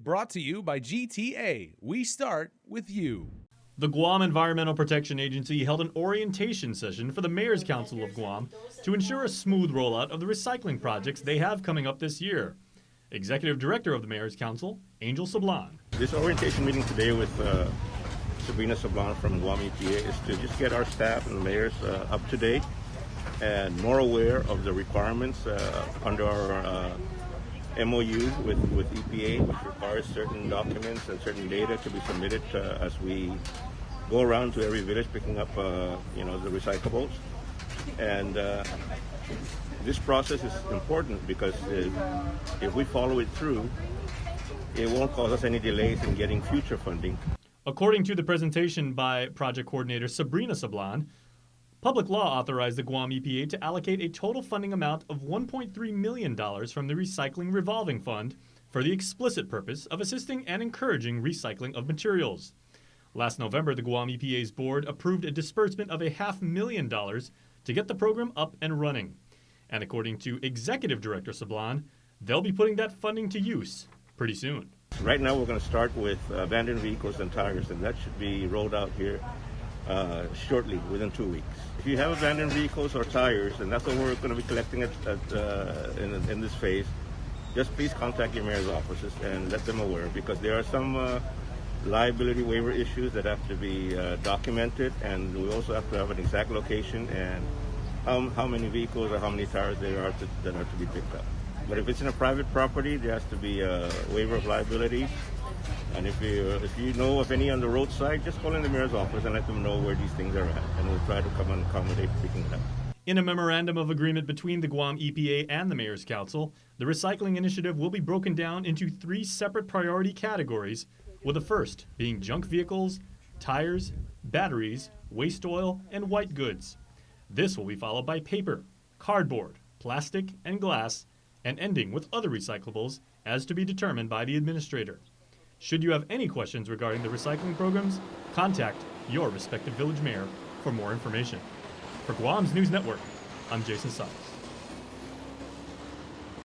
Brought to you by GTA. We start with you. The Guam Environmental Protection Agency held an orientation session for the Mayor's Council of Guam to ensure a smooth rollout of the recycling projects they have coming up this year. Executive Director of the Mayor's Council, Angel Sablan. This orientation meeting today with Sabrina Sablan from Guam EPA is to just get our staff and the mayors up to date and more aware of the requirements under our MOU with EPA, which requires certain documents and certain data to be submitted as we go around to every village picking up, the recyclables. And this process is important because if we follow it through, it won't cause us any delays in getting future funding. According to the presentation by Project Coordinator Sabrina Sablan, public law authorized the Guam EPA to allocate a total funding amount of $1.3 million from the Recycling Revolving Fund for the explicit purpose of assisting and encouraging recycling of materials. Last November, the Guam EPA's board approved a disbursement of $500,000 to get the program up and running. And according to Executive Director Sablan, they'll be putting that funding to use pretty soon. Right now we're going to start with abandoned vehicles and tires, and that should be rolled out here shortly, within 2 weeks. If you have abandoned vehicles or tires, and that's what we're going to be collecting in this phase, just please contact your mayor's offices and let them aware, because there are some liability waiver issues that have to be documented, and we also have to have an exact location and how many vehicles or how many tires there are that are to be picked up. But if it's in a private property, there has to be a waiver of liability. And if you know of any on the roadside, just call in the mayor's office and let them know where these things are at, and we'll try to come and accommodate picking it up. In a memorandum of agreement between the Guam EPA and the Mayor's Council, the recycling initiative will be broken down into 3 separate priority categories, with the first being junk vehicles, tires, batteries, waste oil, and white goods. This will be followed by paper, cardboard, plastic, and glass, and ending with other recyclables as to be determined by the administrator. Should you have any questions regarding the recycling programs, contact your respective village mayor for more information. For Guam's News Network, I'm Jason Siles.